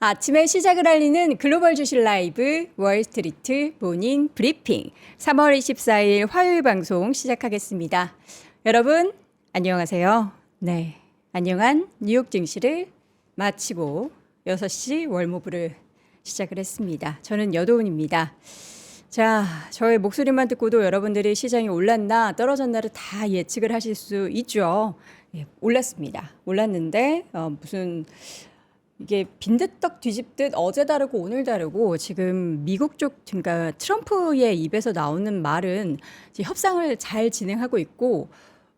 아침의 시작을 알리는 글로벌 주식 라이브 월스트리트 모닝 브리핑 3월 24일 화요일 방송 시작하겠습니다. 여러분 안녕하세요. 네, 안녕한 뉴욕 증시를 마치고 6시 월모브를 시작을 했습니다. 저는 여도은입니다. 자, 저의 목소리만 듣고도 여러분들이 시장이 올랐나 떨어졌나를 다 예측을 하실 수 있죠. 예, 올랐습니다. 올랐는데 무슨 이게 빈대떡 뒤집듯 어제 다르고 오늘 다르고 지금 미국 쪽 그러니까 트럼프의 입에서 나오는 말은 이제 협상을 잘 진행하고 있고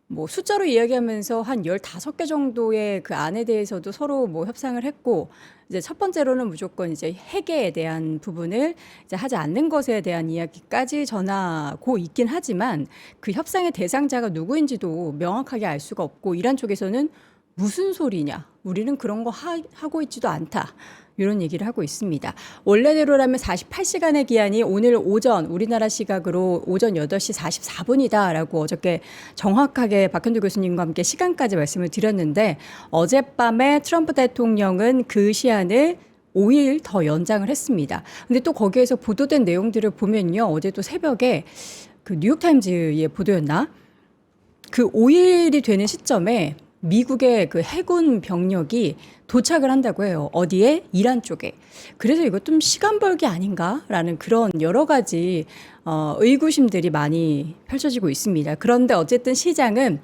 뭐 숫자로 이야기하면서 한 15개 정도의 그 안에 대해서도 서로 뭐 협상을 했고 이제 첫 번째로는 무조건 이제 핵에 대한 부분을 이제 하지 않는 것에 대한 이야기까지 전하고 있긴 하지만 그 협상의 대상자가 누구인지도 명확하게 알 수가 없고 이란 쪽에서는 무슨 소리냐? 우리는 그런 거 하고 있지도 않다. 이런 얘기를 하고 있습니다. 원래대로라면 48시간의 기한이 오늘 오전 우리나라 시각으로 오전 8시 44분이다라고 어저께 정확하게 박현두 교수님과 함께 시간까지 말씀을 드렸는데 어젯밤에 트럼프 대통령은 그 시한을 5일 더 연장을 했습니다. 근데 또 거기에서 보도된 내용들을 보면요. 어제 또 새벽에 그 뉴욕타임즈의 보도였나? 그 5일이 되는 시점에 미국의 그 해군 병력이 도착을 한다고 해요. 어디에? 이란 쪽에. 그래서 이거 좀 시간 벌기 아닌가라는 그런 여러 가지 의구심들이 많이 펼쳐지고 있습니다. 그런데 어쨌든 시장은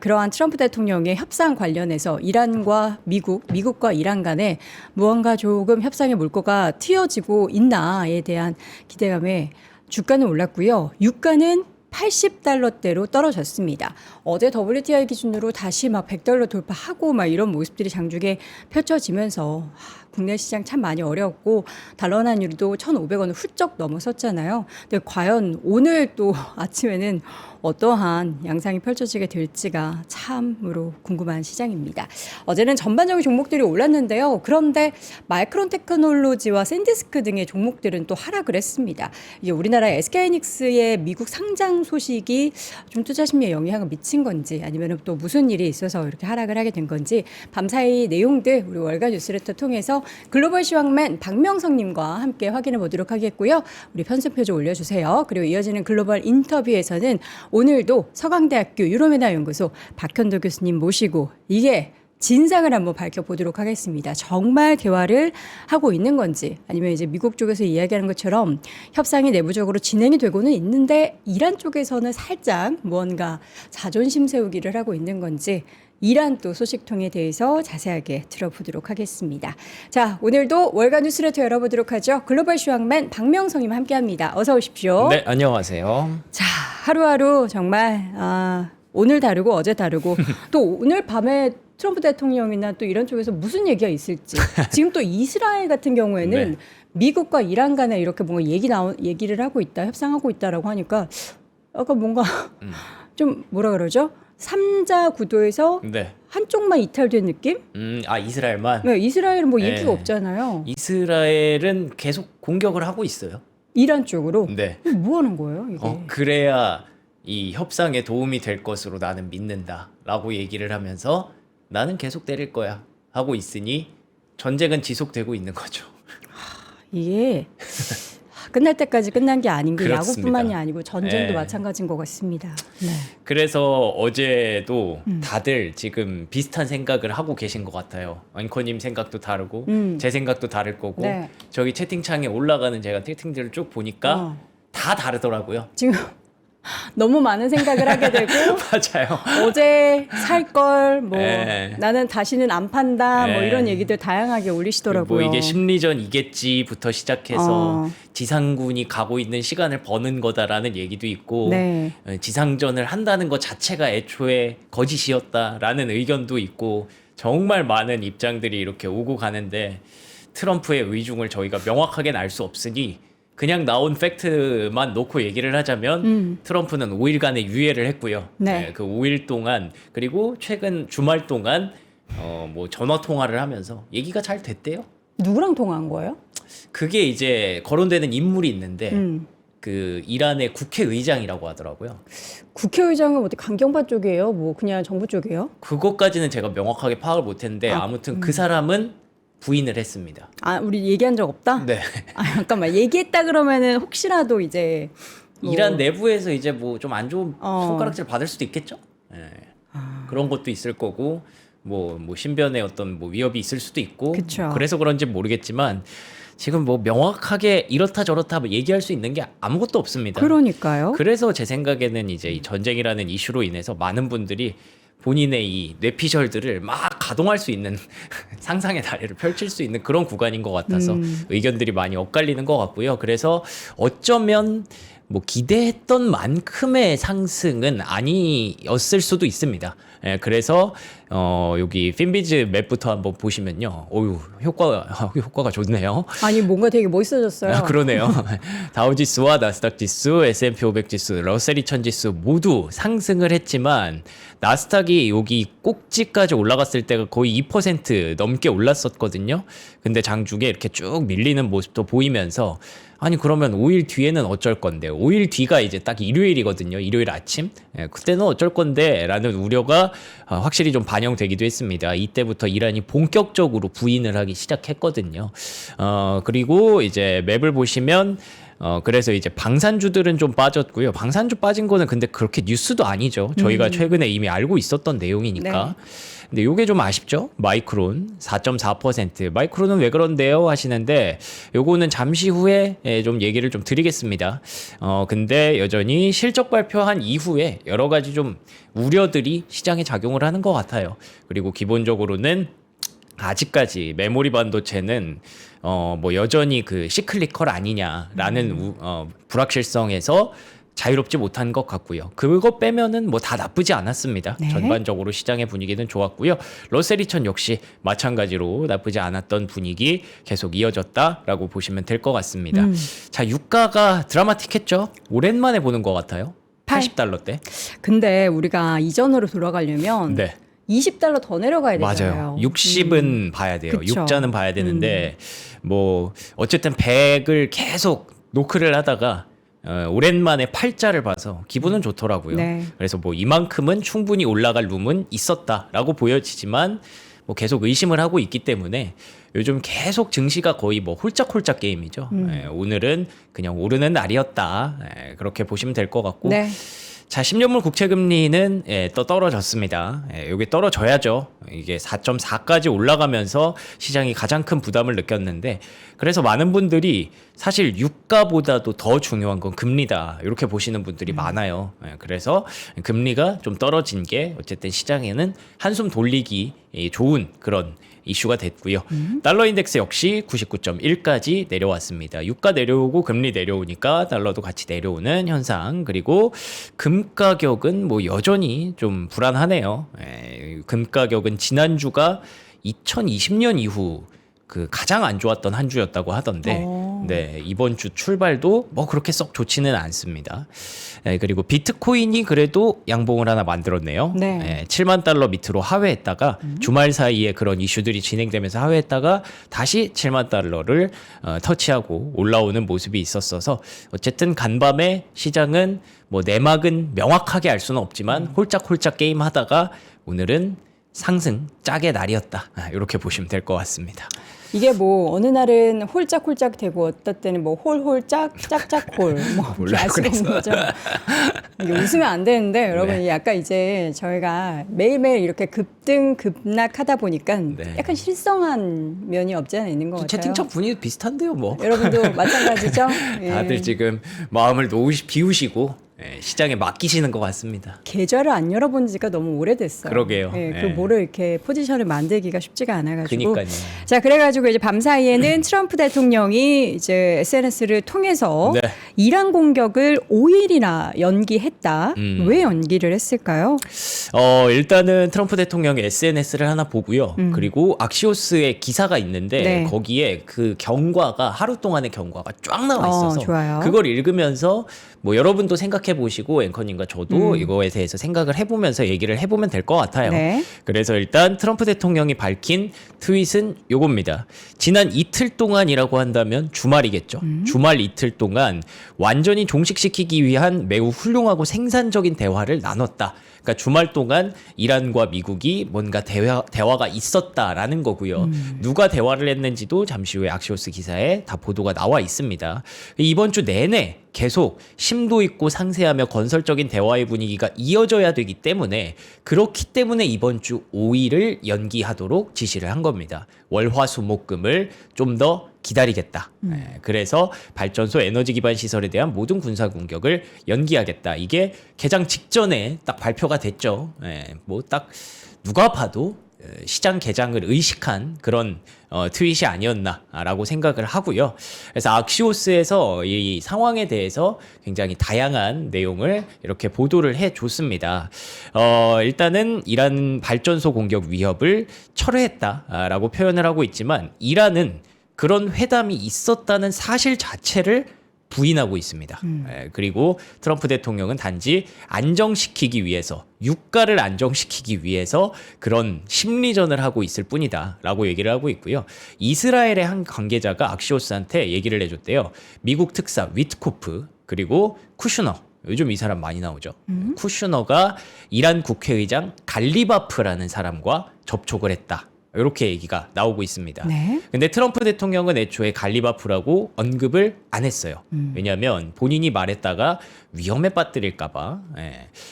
그러한 트럼프 대통령의 협상 관련해서 이란과 미국과 이란 간에 무언가 조금 협상의 물꼬가 트여지고 있나에 대한 기대감에 주가는 올랐고요. 유가는 $80대로 떨어졌습니다. 어제 WTI 기준으로 다시 막 $100 돌파하고 막 이런 모습들이 장중에 펼쳐지면서 국내 시장 참 많이 어려웠고 달러 환율도 1,500원을 훌쩍 넘어섰잖아요. 근데 과연 오늘 또 아침에는 어떠한 양상이 펼쳐지게 될지가 참으로 궁금한 시장입니다. 어제는 전반적인 종목들이 올랐는데요. 그런데 마이크론 테크놀로지와 샌디스크 등의 종목들은 또 하락을 했습니다. 이제 우리나라 SK하이닉스의 미국 상장 소식이 좀 투자 심리에 영향을 미친 건지 아니면 또 무슨 일이 있어서 이렇게 하락을 하게 된 건지 밤사이 내용들 우리 월간 뉴스레터 통해서 글로벌 시황맨 박명성님과 함께 확인해 보도록 하겠고요. 우리 편집표 좀 올려주세요. 그리고 이어지는 글로벌 인터뷰에서는 오늘도 서강대학교 유로메나 연구소 박현도 교수님 모시고 이게 진상을 한번 밝혀보도록 하겠습니다. 정말 대화를 하고 있는 건지 아니면 이제 미국 쪽에서 이야기하는 것처럼 협상이 내부적으로 진행이 되고는 있는데 이란 쪽에서는 살짝 무언가 자존심 세우기를 하고 있는 건지 이란 또 소식통에 대해서 자세하게 들어보도록 하겠습니다. 자, 오늘도 월간 뉴스레터 열어보도록 하죠. 글로벌 시황맨 박명성님 함께합니다. 어서 오십시오. 네, 안녕하세요. 자, 하루하루 정말 오늘 다르고 어제 다르고 또 오늘 밤에 트럼프 대통령이나 또 이런 쪽에서 무슨 얘기가 있을지 지금 또 이스라엘 같은 경우에는 네. 미국과 이란 간에 이렇게 뭔가 얘기를 하고 있다, 협상하고 있다라고 하니까 약간 뭔가 좀 뭐라 그러죠? 삼자 구도에서 네. 한쪽만 이탈된 느낌? 이스라엘만. 네, 이스라엘은 뭐 얘기가 네. 없잖아요. 이스라엘은 계속 공격을 하고 있어요. 이란 쪽으로. 네. 뭐 하는 거예요, 이게? 그래야 이 협상에 도움이 될 것으로 나는 믿는다라고 얘기를 하면서 나는 계속 때릴 거야 하고 있으니 전쟁은 지속되고 있는 거죠. 이게 끝날 때까지 끝난 게 아닌 게 그렇습니다. 야구뿐만이 아니고 전쟁도 네. 마찬가지인 것 같습니다. 네. 그래서 어제도 다들 지금 비슷한 생각을 하고 계신 것 같아요. 앵커님 생각도 다르고 제 생각도 다를 거고 네. 저기 채팅창에 올라가는 제가 채팅들을 쭉 보니까 다 다르더라고요. 지금 너무 많은 생각을 하게 되고 맞아요. 어제 살 걸 뭐 네. 나는 다시는 안 판다 뭐 네. 이런 얘기들 다양하게 올리시더라고요. 뭐 이게 심리전이겠지부터 시작해서 어. 지상군이 가고 있는 시간을 버는 거다라는 얘기도 있고 네. 지상전을 한다는 것 자체가 애초에 거짓이었다라는 의견도 있고 정말 많은 입장들이 이렇게 오고 가는데 트럼프의 의중을 저희가 명확하게는 알 수 없으니 그냥 나온 팩트만 놓고 얘기를 하자면 트럼프는 5일간의 유예를 했고요. 네. 그 5일 동안 그리고 최근 주말 동안 뭐 전화 통화를 하면서 얘기가 잘 됐대요. 누구랑 통화한 거예요? 그게 이제 거론되는 인물이 있는데 음. 그 이란의 국회의장이라고 하더라고요. 국회의장은 어디 강경파 쪽이에요? 뭐 그냥 정부 쪽이에요? 그것까지는 제가 명확하게 파악을 못했는데 아무튼 그 사람은 부인을 했습니다. 아, 우리 얘기한 적 없다? 네. 아, 잠깐만. 얘기했다 그러면은 혹시라도 이제 뭐- 이란 내부에서 이제 뭐 좀 안 좋은 어. 손가락질 받을 수도 있겠죠. 예. 그런 것도 있을 거고 뭐 신변에 어떤 뭐 위협이 있을 수도 있고 그쵸. 그래서 그런지 모르겠지만 지금 뭐 명확하게 이렇다 저렇다 뭐 얘기할 수 있는 게 아무것도 없습니다. 그러니까요. 그래서 제 생각에는 이제 이 전쟁이라는 이슈로 인해서 많은 분들이 본인의 이 뇌피셜들을 막 가동할 수 있는 상상의 다리를 펼칠 수 있는 그런 구간인 것 같아서 의견들이 많이 엇갈리는 것 같고요. 그래서 어쩌면 뭐 기대했던 만큼의 상승은 아니었을 수도 있습니다. 예, 그래서 여기 핀비즈 맵부터 한번 보시면요. 어유 효과가 좋네요. 아니 뭔가 되게 멋있어졌어요. 아, 그러네요. 다우지수와 나스닥 지수, S&P 500 지수, 러셀 2000 지수 모두 상승을 했지만 나스닥이 여기 꼭지까지 올라갔을 때가 거의 2% 넘게 올랐었거든요. 근데 장중에 이렇게 쭉 밀리는 모습도 보이면서 아니 그러면 5일 뒤에는 어쩔 건데 5일 뒤가 이제 딱 일요일이거든요. 일요일 아침. 예, 그때는 어쩔 건데 라는 우려가 확실히 좀 반영되기도 했습니다. 이때부터 이란이 본격적으로 부인을 하기 시작했거든요. 그리고 이제 맵을 보시면 그래서 이제 방산주들은 좀 빠졌고요. 방산주 빠진 거는 근데 그렇게 뉴스도 아니죠. 저희가 최근에 이미 알고 있었던 내용이니까. 근데 요게 좀 아쉽죠? 마이크론 4.4%. 마이크론은 왜 그런데요? 하시는데 요거는 잠시 후에 좀 얘기를 좀 드리겠습니다. 근데 여전히 실적 발표한 이후에 여러 가지 좀 우려들이 시장에 작용을 하는 것 같아요. 그리고 기본적으로는 아직까지 메모리 반도체는 뭐 여전히 그 시클리컬 아니냐라는 불확실성에서 자유롭지 못한 것 같고요. 그거 빼면은 뭐 다 나쁘지 않았습니다. 네. 전반적으로 시장의 분위기는 좋았고요. 러셀 2000 역시 마찬가지로 나쁘지 않았던 분위기 계속 이어졌다라고 보시면 될 것 같습니다. 자, 유가가 드라마틱했죠. 오랜만에 보는 것 같아요. 80달러대. 근데 우리가 이전으로 돌아가려면 네. 20달러 더 내려가야 되잖아요. 맞아요. 60은 봐야 돼요. 그쵸. 육자는 봐야 되는데 뭐 어쨌든 100을 계속 노크를 하다가 오랜만에 8자를 봐서 기분은 좋더라고요. 네. 그래서 뭐 이만큼은 충분히 올라갈 룸은 있었다라고 보여지지만 뭐 계속 의심을 하고 있기 때문에 요즘 계속 증시가 거의 뭐 홀짝홀짝 게임이죠. 오늘은 그냥 오르는 날이었다. 그렇게 보시면 될 것 같고. 네. 자, 10년물 국채금리는 또 떨어졌습니다. 여기 떨어져야죠. 이게 4.4까지 올라가면서 시장이 가장 큰 부담을 느꼈는데 그래서 많은 분들이 사실 유가보다도 더 중요한 건 금리다. 이렇게 보시는 분들이 많아요. 그래서 금리가 좀 떨어진 게 어쨌든 시장에는 한숨 돌리기 좋은 그런 이슈가 됐고요. 달러 인덱스 역시 99.1까지 내려왔습니다. 유가 내려오고 금리 내려오니까 달러도 같이 내려오는 현상. 그리고 금 가격은 뭐 여전히 좀 불안하네요. 금 가격은 지난주가 2020년 이후 그 가장 안 좋았던 한 주였다고 하던데 네, 이번 주 출발도 뭐 그렇게 썩 좋지는 않습니다. 그리고 비트코인이 그래도 양봉을 하나 만들었네요. 네. 7만 달러 밑으로 하회했다가 주말 사이에 그런 이슈들이 진행되면서 하회했다가 다시 7만 달러를 터치하고 올라오는 모습이 있었어서 어쨌든 간밤에 시장은 뭐 내막은 명확하게 알 수는 없지만 홀짝홀짝 게임 하다가 오늘은 상승 짝의 날이었다. 이렇게 보시면 될 것 같습니다. 이게 뭐 어느 날은 홀짝홀짝 되고 어떨 때는 뭐 홀홀짝 짝짝홀 뭐 이렇게 알 수가 있는 거죠. 이게 웃으면 안 되는데 여러분 네. 약간 이제 저희가 매일매일 이렇게 급등 급락하다 보니까 네. 약간 실성한 면이 없지 않아 있는 것 같아요. 채팅창 분위기 비슷한데요, 뭐. 여러분도 마찬가지죠? 예. 다들 지금 마음을 비우시고 시장에 맡기시는 것 같습니다. 계좌를 안 열어본 지가 너무 오래됐어요. 그러게요. 예, 그 예. 뭐를 이렇게 포지션을 만들기가 쉽지가 않아가지고. 그니까요. 자, 그래가지고 이제 밤 사이에는 트럼프 대통령이 이제 SNS를 통해서 네. 이란 공격을 5일이나 연기했다. 왜 연기를 했을까요? 일단은 트럼프 대통령의 SNS를 하나 보고요. 그리고 악시오스의 기사가 있는데 네. 거기에 그 경과가 하루 동안의 경과가 쫙 나와 있어서 좋아요. 그걸 읽으면서 뭐 여러분도 생각해 보시고 앵커님과 저도 이거에 대해서 생각을 해보면서 얘기를 해보면 될 것 같아요. 네. 그래서 일단 트럼프 대통령이 밝힌 트윗은 요겁니다. 지난 이틀 동안이라고 한다면 주말이겠죠. 주말 이틀 동안 완전히 종식시키기 위한 매우 훌륭하고 생산적인 대화를 나눴다. 그러니까 주말 동안 이란과 미국이 뭔가 대화가 있었다라는 거고요. 누가 대화를 했는지도 잠시 후에 악시오스 기사에 다 보도가 나와 있습니다. 이번 주 내내 계속 심도 있고 상세하며 건설적인 대화의 분위기가 이어져야 되기 때문에 그렇기 때문에 이번 주 5일을 연기하도록 지시를 한 겁니다. 월화수목금을 좀 더 기다리겠다. 그래서 발전소 에너지 기반 시설에 대한 모든 군사 공격을 연기하겠다. 이게 개장 직전에 딱 발표가 됐죠. 뭐 딱 누가 봐도 시장 개장을 의식한 그런 트윗이 아니었나라고 생각을 하고요. 그래서 악시오스에서 이 상황에 대해서 굉장히 다양한 내용을 이렇게 보도를 해줬습니다. 일단은 이란 발전소 공격 위협을 철회했다라고 표현을 하고 있지만 이란은 그런 회담이 있었다는 사실 자체를 부인하고 있습니다. 그리고 트럼프 대통령은 단지 안정시키기 위해서 유가를 안정시키기 위해서 그런 심리전을 하고 있을 뿐이다 라고 얘기를 하고 있고요. 이스라엘의 한 관계자가 악시오스한테 얘기를 해줬대요. 미국 특사 위트코프 그리고 쿠슈너 요즘 이 사람 많이 나오죠. 쿠슈너가 이란 국회의장 갈리바프라는 사람과 접촉을 했다. 이렇게 얘기가 나오고 있습니다. 네. 근데 트럼프 대통령은 애초에 갈리바프라고 언급을 안 했어요. 왜냐하면 본인이 말했다가 위험에 빠뜨릴까봐.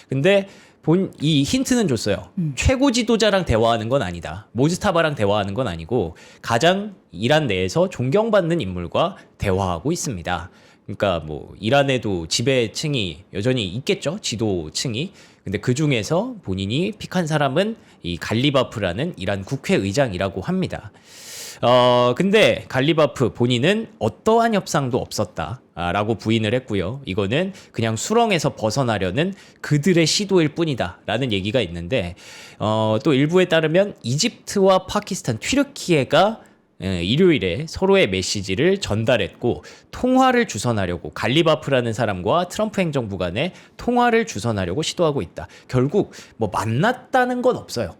근데 이 힌트는 줬어요. 최고 지도자랑 대화하는 건 아니다. 모즈타바랑 대화하는 건 아니고 가장 이란 내에서 존경받는 인물과 대화하고 있습니다. 그러니까 뭐 이란에도 지배층이 여전히 있겠죠. 지도층이. 근데 그 중에서 본인이 픽한 사람은 이 갈리바프라는 이란 국회의장이라고 합니다. 근데 갈리바프 본인은 어떠한 협상도 없었다라고 부인을 했고요. 이거는 그냥 수렁에서 벗어나려는 그들의 시도일 뿐이다라는 얘기가 있는데 또 일부에 따르면 이집트와 파키스탄, 튀르키예가 일요일에 서로의 메시지를 전달했고 통화를 주선하려고 갈리바프라는 사람과 트럼프 행정부 간에 통화를 주선하려고 시도하고 있다. 결국 뭐 만났다는 건 없어요.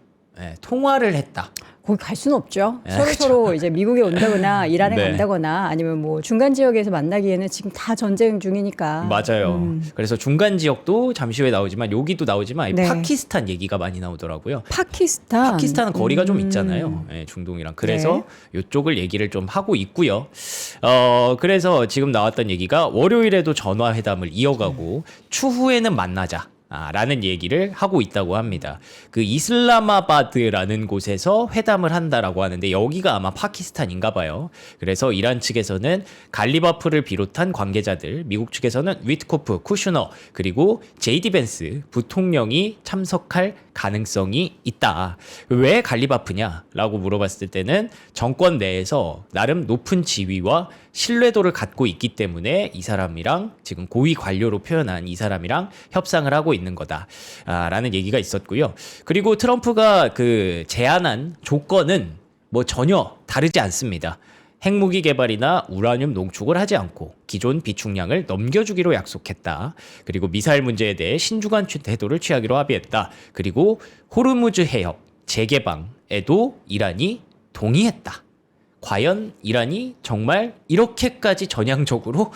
통화를 했다. 거기 갈 수는 없죠. 서로 그렇죠. 서로 이제 미국에 온다거나 이란에 네. 간다거나 아니면 뭐 중간 지역에서 만나기에는 지금 다 전쟁 중이니까. 맞아요. 그래서 중간 지역도 잠시 후에 나오지만 여기도 나오지만 네. 파키스탄 얘기가 많이 나오더라고요. 파키스탄은 거리가 좀 있잖아요. 중동이랑. 그래서 이쪽을 얘기를 좀 하고 있고요. 그래서 지금 나왔던 얘기가 월요일에도 전화회담을 이어가고 추후에는 만나자. 라는 얘기를 하고 있다고 합니다. 그 이슬라마바드라는 곳에서 회담을 한다라고 하는데 여기가 아마 파키스탄인가 봐요. 그래서 이란 측에서는 갈리바프를 비롯한 관계자들, 미국 측에서는 위트코프, 쿠슈너, 그리고 제이디 벤스 부통령이 참석할 가능성이 있다. 왜 갈리바프냐라고 물어봤을 때는 정권 내에서 나름 높은 지위와 신뢰도를 갖고 있기 때문에 이 사람이랑 지금 고위 관료로 표현한 이 사람이랑 협상을 하고 있는 거다라는 얘기가 있었고요. 그리고 트럼프가 그 제안한 조건은 뭐 전혀 다르지 않습니다. 핵무기 개발이나 우라늄 농축을 하지 않고 기존 비축량을 넘겨주기로 약속했다. 그리고 미사일 문제에 대해 신중한 태도를 취하기로 합의했다. 그리고 호르무즈 해협 재개방에도 이란이 동의했다. 과연 이란이 정말 이렇게까지 전향적으로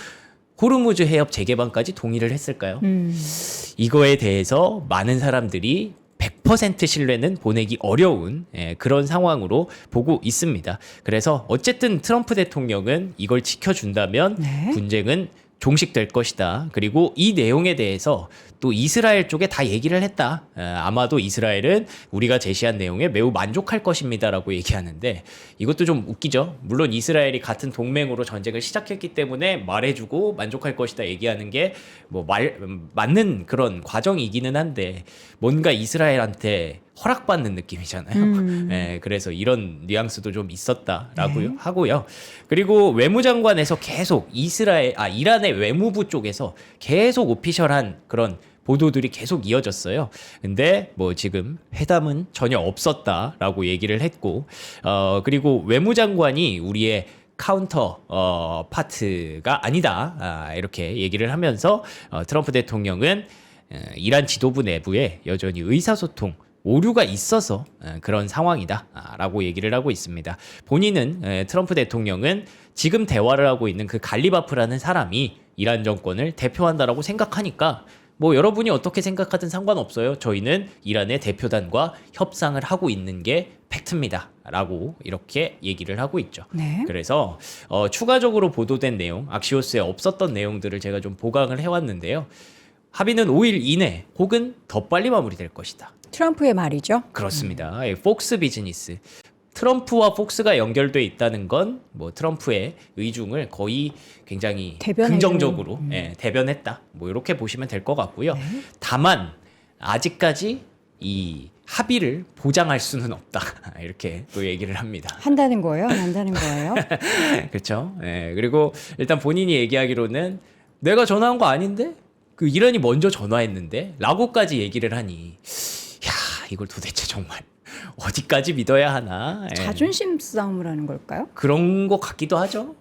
호르무즈 해협 재개방까지 동의를 했을까요? 이거에 대해서 많은 사람들이 100% 신뢰는 보내기 어려운 그런 상황으로 보고 있습니다. 그래서 어쨌든 트럼프 대통령은 이걸 지켜준다면 네. 분쟁은 종식될 것이다. 그리고 이 내용에 대해서 또 이스라엘 쪽에 다 얘기를 했다. 아마도 이스라엘은 우리가 제시한 내용에 매우 만족할 것입니다라고 얘기하는데 이것도 좀 웃기죠. 물론 이스라엘이 같은 동맹으로 전쟁을 시작했기 때문에 말해주고 만족할 것이다 얘기하는 게 뭐 맞는 그런 과정이기는 한데 뭔가 이스라엘한테 허락받는 느낌이잖아요. 그래서 이런 뉘앙스도 좀 있었다라고 하고요. 그리고 외무장관에서 계속 이란의 외무부 쪽에서 계속 오피셜한 그런 보도들이 계속 이어졌어요. 근데 뭐 지금 회담은 전혀 없었다라고 얘기를 했고, 그리고 외무장관이 우리의 카운터 파트가 아니다. 이렇게 얘기를 하면서 트럼프 대통령은 이란 지도부 내부에 여전히 의사소통 오류가 있어서 그런 상황이다라고 얘기를 하고 있습니다. 본인은 트럼프 대통령은 지금 대화를 하고 있는 그 갈리바프라는 사람이 이란 정권을 대표한다라고 생각하니까 뭐 여러분이 어떻게 생각하든 상관없어요. 저희는 이란의 대표단과 협상을 하고 있는 게 팩트입니다. 라고 이렇게 얘기를 하고 있죠. 네. 그래서 추가적으로 보도된 내용, 악시오스에 없었던 내용들을 제가 좀 보강을 해왔는데요. 합의는 5일 이내 혹은 더 빨리 마무리될 것이다. 트럼프의 말이죠. 그렇습니다. 폭스 비즈니스. 트럼프와 폭스가 연결돼 있다는 건 뭐 트럼프의 의중을 거의 굉장히 대변해주는, 긍정적으로 대변했다. 뭐 이렇게 보시면 될 것 같고요. 네. 다만 아직까지 이 합의를 보장할 수는 없다. 이렇게 또 얘기를 합니다. 한다는 거예요? 안 한다는 거예요? 그렇죠. 그리고 일단 본인이 얘기하기로는 내가 전화한 거 아닌데 그 이란이 먼저 전화했는데 라고까지 얘기를 하니 야 이걸 도대체 정말 어디까지 믿어야 하나. 자존심 싸움을 하는 걸까요? 그런 것 같기도 하죠.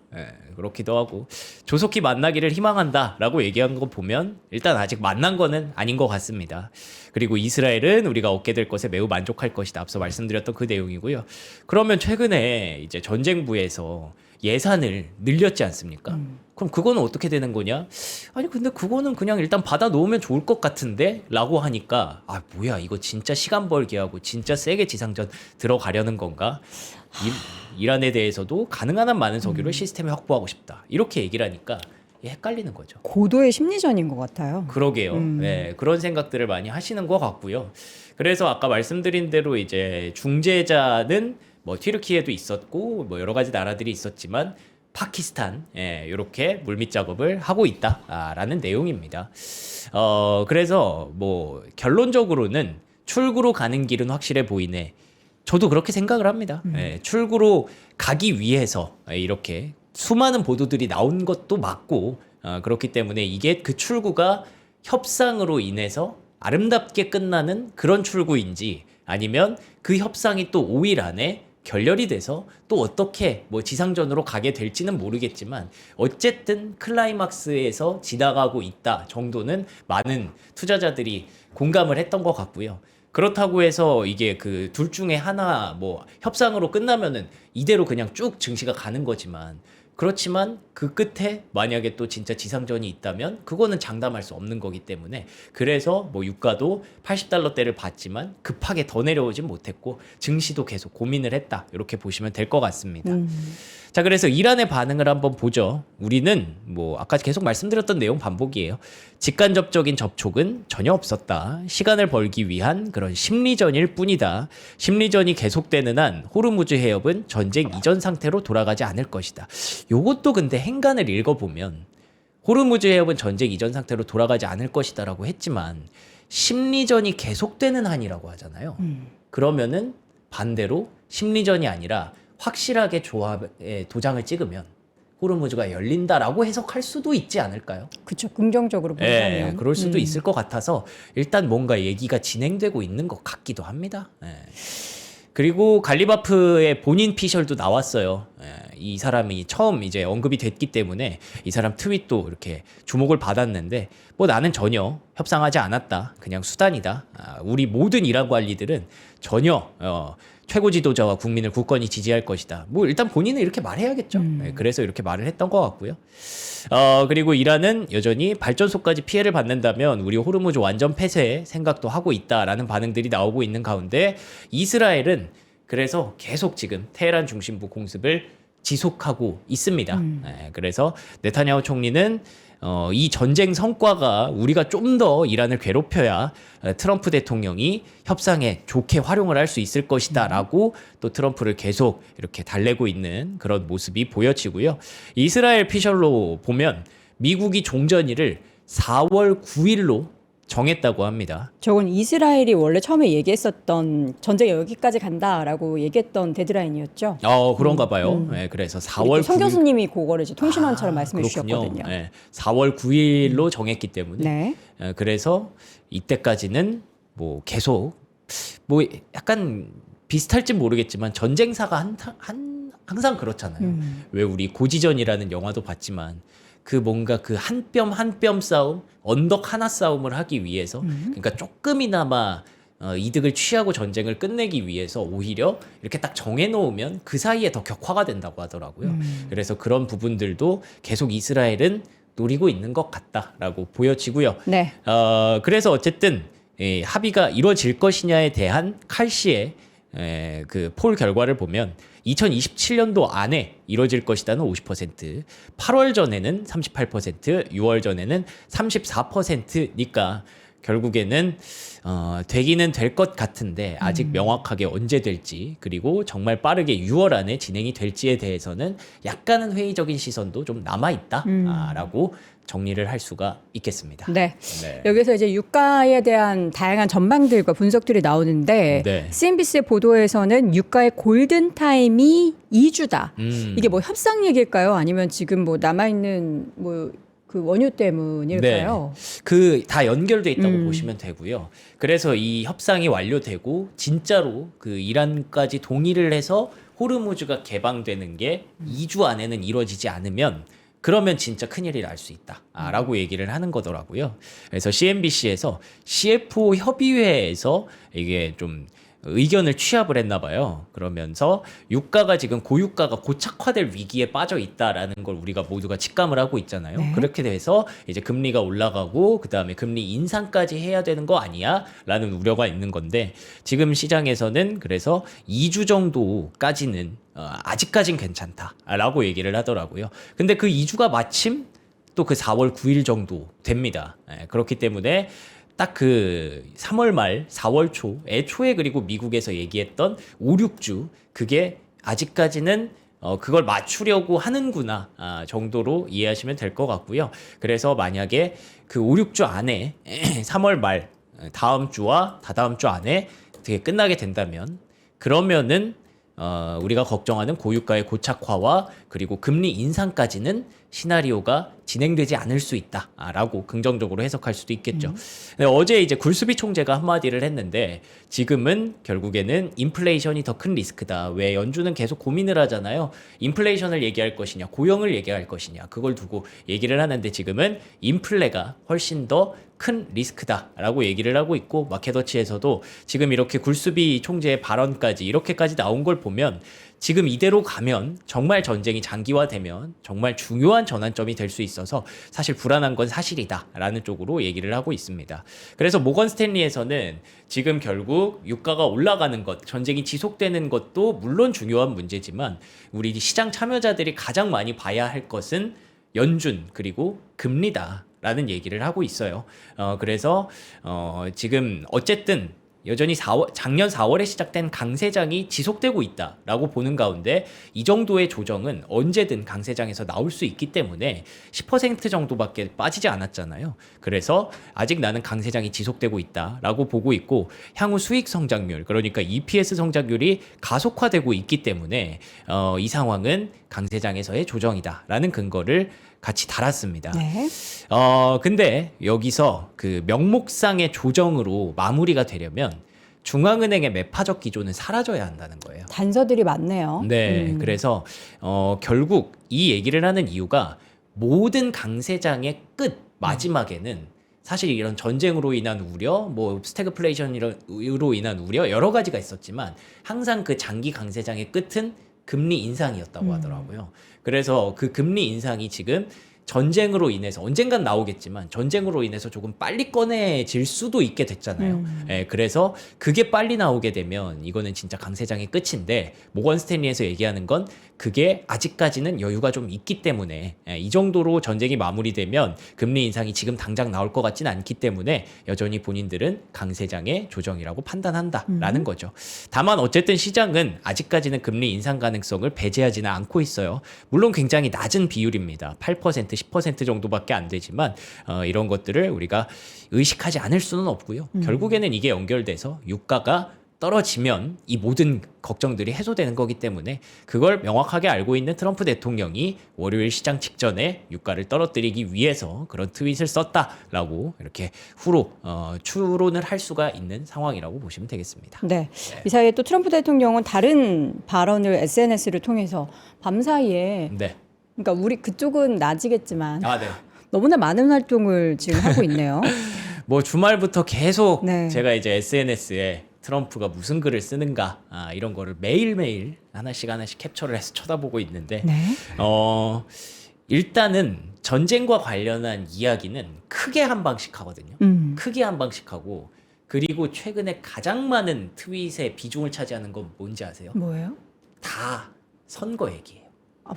그렇기도 하고 조속히 만나기를 희망한다라고 얘기한 거 보면 일단 아직 만난 거는 아닌 것 같습니다. 그리고 이스라엘은 우리가 얻게 될 것에 매우 만족할 것이다. 앞서 말씀드렸던 그 내용이고요. 그러면 최근에 이제 전쟁부에서 예산을 늘렸지 않습니까? 그럼 그거는 어떻게 되는 거냐? 아니 근데 그거는 그냥 일단 받아 놓으면 좋을 것 같은데? 라고 하니까 아 뭐야 이거 진짜 시간 벌기 하고 진짜 세게 지상전 들어가려는 건가? 이란에 대해서도 가능한 한 많은 석유를 시스템에 확보하고 싶다. 이렇게 얘기를 하니까 헷갈리는 거죠. 고도의 심리전인 것 같아요. 그러게요. 네, 그런 생각들을 많이 하시는 것 같고요. 그래서 아까 말씀드린 대로 이제 중재자는 뭐 튀르키예도 있었고 뭐 여러 가지 나라들이 있었지만 파키스탄 이렇게 물밑 작업을 하고 있다라는 내용입니다. 그래서 뭐 결론적으로는 출구로 가는 길은 확실해 보이네. 저도 그렇게 생각을 합니다. 출구로 가기 위해서 이렇게 수많은 보도들이 나온 것도 맞고 그렇기 때문에 이게 그 출구가 협상으로 인해서 아름답게 끝나는 그런 출구인지 아니면 그 협상이 또 5일 안에 결렬이 돼서 또 어떻게 뭐 지상전으로 가게 될지는 모르겠지만 어쨌든 클라이막스에서 지나가고 있다 정도는 많은 투자자들이 공감을 했던 것 같고요. 그렇다고 해서 이게 그 둘 중에 하나 뭐 협상으로 끝나면은 이대로 그냥 쭉 증시가 가는 거지만 그렇지만 그 끝에 만약에 또 진짜 지상전이 있다면 그거는 장담할 수 없는 거기 때문에 그래서 뭐 유가도 80달러대를 봤지만 급하게 더 내려오진 못했고 증시도 계속 고민을 했다. 이렇게 보시면 될 것 같습니다. 자, 그래서 이란의 반응을 한번 보죠. 우리는 뭐 아까 계속 말씀드렸던 내용 반복이에요. 직간접적인 접촉은 전혀 없었다. 시간을 벌기 위한 그런 심리전일 뿐이다. 심리전이 계속되는 한 호르무즈 해협은 전쟁 이전 상태로 돌아가지 않을 것이다. 요것도 근데 행간을 읽어보면 호르무즈 해협은 전쟁 이전 상태로 돌아가지 않을 것이다라고 했지만 심리전이 계속되는 한이라고 하잖아요. 그러면은 반대로 심리전이 아니라 확실하게 조합에 도장을 찍으면 호르무즈가 열린다라고 해석할 수도 있지 않을까요? 그렇죠. 긍정적으로 보자면. 그럴 수도 있을 것 같아서 일단 뭔가 얘기가 진행되고 있는 것 같기도 합니다. 그리고 갈리바프의 본인 피셜도 나왔어요. 이 사람이 처음 이제 언급이 됐기 때문에 이 사람 트윗도 이렇게 주목을 받았는데 뭐 나는 전혀 협상하지 않았다. 그냥 수단이다. 우리 모든 이란 관리들은 전혀 최고 지도자와 국민을 굳건히 지지할 것이다. 뭐 일단 본인은 이렇게 말해야겠죠. 그래서 이렇게 말을 했던 것 같고요. 그리고 이란은 여전히 발전소까지 피해를 받는다면 우리 호르무즈 완전 폐쇄 생각도 하고 있다라는 반응들이 나오고 있는 가운데 이스라엘은 그래서 계속 지금 테헤란 중심부 공습을 지속하고 있습니다. 그래서 네타냐후 총리는 이 전쟁 성과가 우리가 좀 더 이란을 괴롭혀야 트럼프 대통령이 협상에 좋게 활용을 할 수 있을 것이다라고 또 트럼프를 계속 이렇게 달래고 있는 그런 모습이 보여지고요. 이스라엘 피셜로 보면 미국이 종전일을 4월 9일로 정했다고 합니다. 저건 이스라엘이 원래 처음에 얘기했었던 전쟁이 여기까지 간다라고 얘기했던 데드라인이었죠. 그런가 봐요. 그래서 4월 9일. 성 교수님이 그거를 이제 통신원처럼 말씀해 그렇군요. 주셨거든요. 4월 9일로 정했기 때문에 네. 그래서 이때까지는 뭐 계속 뭐 약간 비슷할지 모르겠지만 전쟁사가 한 시장은 항상 그렇잖아요. 왜 우리 고지전이라는 영화도 봤지만 그 뭔가 그 한 뼘 한 뼘 싸움, 언덕 하나 싸움을 하기 위해서 그러니까 조금이나마 이득을 취하고 전쟁을 끝내기 위해서 오히려 이렇게 딱 정해놓으면 그 사이에 더 격화가 된다고 하더라고요. 그래서 그런 부분들도 계속 이스라엘은 노리고 있는 것 같다라고 보여지고요. 네. 그래서 어쨌든 합의가 이루어질 것이냐에 대한 칼시의 그 폴 결과를 보면 2027년도 안에 이루어질 것이다는 50%, 8월 전에는 38%, 6월 전에는 34%니까 결국에는 되기는 될 것 같은데 아직 명확하게 언제 될지 그리고 정말 빠르게 6월 안에 진행이 될지에 대해서는 약간은 회의적인 시선도 좀 남아있다라고 정리를 할 수가 있겠습니다. 네. 네. 여기서 이제 유가에 대한 다양한 전망들과 분석들이 나오는데 네. CNBC의 보도에서는 유가의 골든 타임이 2주다. 이게 뭐 협상 얘기일까요? 아니면 지금 뭐 남아 있는 뭐 그 원유 때문일까요? 그 다 연결돼 있다고 보시면 되고요. 그래서 이 협상이 완료되고 진짜로 그 이란까지 동의를 해서 호르무즈가 개방되는 게 2주 안에는 이루어지지 않으면 그러면 진짜 큰일이 날 수 있다라고 얘기를 하는 거더라고요. 그래서 CNBC에서 CFO 협의회에서 이게 좀 의견을 취합을 했나 봐요. 그러면서 유가가 지금 고유가가 고착화될 위기에 빠져 있다라는 걸 우리가 모두가 직감을 하고 있잖아요. 네. 그렇게 그렇게 돼서 이제 금리가 올라가고 그다음에 금리 인상까지 해야 되는 거 아니야라는 우려가 있는 건데 지금 시장에서는 그래서 2주 정도까지는 아직까진 괜찮다라고 얘기를 하더라고요. 근데 그 2주가 마침 또 그 4월 9일 정도 됩니다. 그렇기 때문에 딱 그 3월 말 4월 초 애초에 그리고 미국에서 얘기했던 5, 6주 그게 아직까지는 그걸 맞추려고 하는구나 정도로 이해하시면 될 것 같고요. 그래서 만약에 그 5, 6주 안에 3월 말 다음 주와 다다음 주 안에 되게 끝나게 된다면 그러면은 우리가 걱정하는 고유가의 고착화와 그리고 금리 인상까지는 시나리오가 진행되지 않을 수 있다라고 긍정적으로 해석할 수도 있겠죠. 근데 어제 이제 굴수비 총재가 한마디를 했는데 지금은 결국에는 인플레이션이 더 큰 리스크다. 왜 연준은 계속 고민을 하잖아요. 인플레이션을 얘기할 것이냐, 고용을 얘기할 것이냐, 그걸 두고 얘기를 하는데 지금은 인플레가 훨씬 더 큰 리스크다라고 얘기를 하고 있고 마켓워치에서도 지금 이렇게 굴수비 총재의 발언까지 이렇게까지 나온 걸 보면 지금 이대로 가면 정말 전쟁이 장기화되면 정말 중요한 전환점이 될 수 있어서 사실 불안한 건 사실이다라는 쪽으로 얘기를 하고 있습니다. 그래서 모건 스탠리에서는 지금 결국 유가가 올라가는 것, 전쟁이 지속되는 것도 물론 중요한 문제지만 우리 시장 참여자들이 가장 많이 봐야 할 것은 연준 그리고 금리다. 라는 얘기를 하고 있어요. 그래서 지금 어쨌든 여전히 작년 4월에 시작된 강세장이 지속되고 있다라고 보는 가운데 이 정도의 조정은 언제든 강세장에서 나올 수 있기 때문에 10% 정도밖에 빠지지 않았잖아요. 그래서 아직 나는 강세장이 지속되고 있다라고 보고 있고 향후 수익 성장률 그러니까 EPS 성장률이 가속화되고 있기 때문에 이 상황은 강세장에서의 조정이다라는 근거를 같이 달았습니다. 네. 근데 여기서 그 명목상의 조정으로 마무리가 되려면 중앙은행의 매파적 기조는 사라져야 한다는 거예요. 단서들이 많네요. 네, 그래서 결국 이 얘기를 하는 이유가 모든 강세장의 끝 마지막에는 사실 이런 전쟁으로 인한 우려, 뭐 스태그플레이션으로 인한 우려 여러 가지가 있었지만 항상 그 장기 강세장의 끝은 금리 인상이었다고 하더라고요. 그래서 그 금리 인상이 지금 전쟁으로 인해서 언젠간 나오겠지만 전쟁으로 인해서 조금 빨리 꺼내질 수도 있게 됐잖아요. 그래서 그게 빨리 나오게 되면 이거는 진짜 강세장의 끝인데 모건 스탠리에서 얘기하는 건 그게 아직까지는 여유가 좀 있기 때문에 이 정도로 전쟁이 마무리되면 금리 인상이 지금 당장 나올 것 같지는 않기 때문에 여전히 본인들은 강세장의 조정이라고 판단한다라는 거죠. 다만 어쨌든 시장은 아직까지는 금리 인상 가능성을 배제하지는 않고 있어요. 물론 굉장히 낮은 비율입니다. 8%, 10% 정도밖에 안 되지만 이런 것들을 우리가 의식하지 않을 수는 없고요. 결국에는 이게 연결돼서 유가가 떨어지면 이 모든 걱정들이 해소되는 거기 때문에 그걸 명확하게 알고 있는 트럼프 대통령이 월요일 시장 직전에 유가를 떨어뜨리기 위해서 그런 트윗을 썼다라고 이렇게 후로 추론을 할 수가 있는 상황이라고 보시면 되겠습니다. 네. 이 사이에 또 트럼프 대통령은 다른 발언을 SNS를 통해서 밤사이에 네. 그러니까 우리 그쪽은 낮이겠지만 네. 너무나 많은 활동을 지금 하고 있네요. 뭐 주말부터 계속 네. 제가 이제 SNS에 트럼프가 무슨 글을 쓰는가 이런 거를 매일매일 하나씩 캡처를 해서 쳐다보고 있는데 네. 일단은 전쟁과 관련한 이야기는 크게 한 방씩 하거든요. 크게 한 방씩 하고 그리고 최근에 가장 많은 트윗의 비중을 차지하는 건 뭔지 아세요? 뭐예요? 다 선거 얘기예요.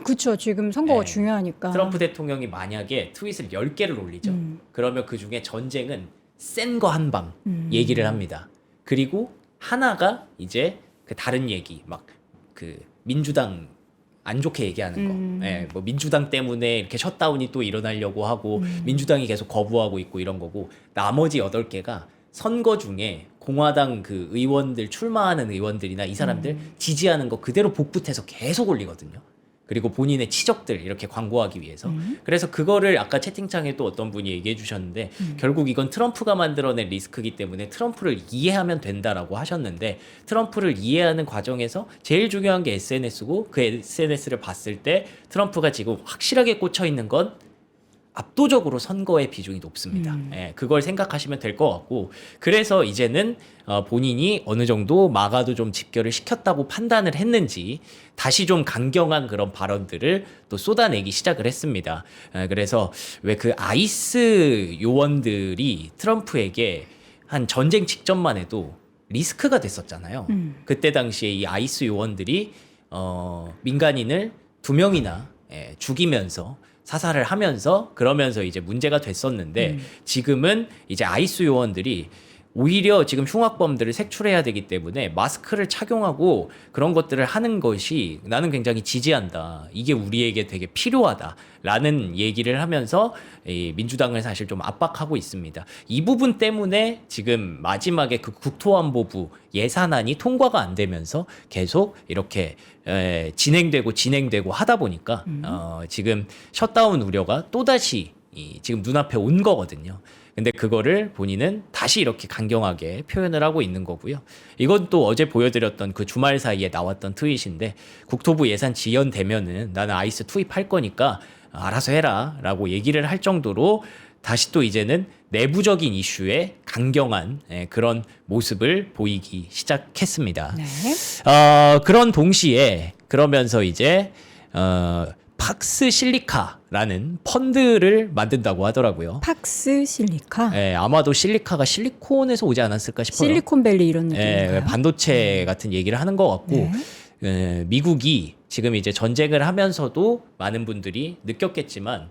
그렇죠. 지금 선거가 네. 중요하니까. 트럼프 대통령이 만약에 트윗을 10개를 올리죠. 그러면 그중에 전쟁은 센 거 한 방 얘기를 합니다. 그리고 하나가 이제 그 다른 얘기 막 그 민주당 안 좋게 얘기하는 거. 예, 뭐 민주당 때문에 이렇게 셧다운이 또 일어나려고 하고 민주당이 계속 거부하고 있고 이런 거고 나머지 8개가 선거 중에 공화당 그 의원들 출마하는 의원들이나 이 사람들 지지하는 거 그대로 복붙해서 계속 올리거든요. 그리고 본인의 치적들 이렇게 광고하기 위해서. 그래서 그거를 아까 채팅창에 또 어떤 분이 얘기해 주셨는데 결국 이건 트럼프가 만들어낸 리스크이기 때문에 트럼프를 이해하면 된다라고 하셨는데 트럼프를 이해하는 과정에서 제일 중요한 게 SNS고 그 SNS를 봤을 때 트럼프가 지금 확실하게 꽂혀 있는 건 압도적으로 선거의 비중이 높습니다. 예, 그걸 생각하시면 될 것 같고 그래서 이제는 본인이 어느 정도 마가도 좀 집결을 시켰다고 판단을 했는지 다시 좀 강경한 그런 발언들을 또 쏟아내기 시작을 했습니다. 그래서 왜 그 아이스 요원들이 트럼프에게 한 전쟁 직전만 해도 리스크가 됐었잖아요. 그때 당시에 이 아이스 요원들이 민간인을 2명이나 죽이면서 사살을 하면서 그러면서 이제 문제가 됐었는데 지금은 이제 아이스 요원들이 오히려 지금 흉악범들을 색출해야 되기 때문에 마스크를 착용하고 그런 것들을 하는 것이 나는 굉장히 지지한다. 이게 우리에게 되게 필요하다라는 얘기를 하면서 이 민주당을 사실 좀 압박하고 있습니다. 이 부분 때문에 지금 마지막에 그 국토안보부 예산안이 통과가 안 되면서 계속 이렇게 진행되고 하다 보니까 지금 셧다운 우려가 또다시 지금 눈앞에 온 거거든요. 근데 그거를 본인은 다시 이렇게 강경하게 표현을 하고 있는 거고요. 이건 또 어제 보여드렸던 그 주말 사이에 나왔던 트윗인데 국토부 예산 지연되면은 나는 아이스 투입할 거니까 알아서 해라 라고 얘기를 할 정도로 다시 또 이제는 내부적인 이슈에 강경한 그런 모습을 보이기 시작했습니다. 네. 그런 동시에 그러면서 이제 팍스 실리카라는 펀드를 만든다고 하더라고요. 팍스 실리카. 아마도 실리카가 실리콘에서 오지 않았을까 싶어요. 실리콘밸리 이런 느낌인가요? 반도체 같은 얘기를 하는 것 같고 미국이 지금 이제 전쟁을 하면서도 많은 분들이 느꼈겠지만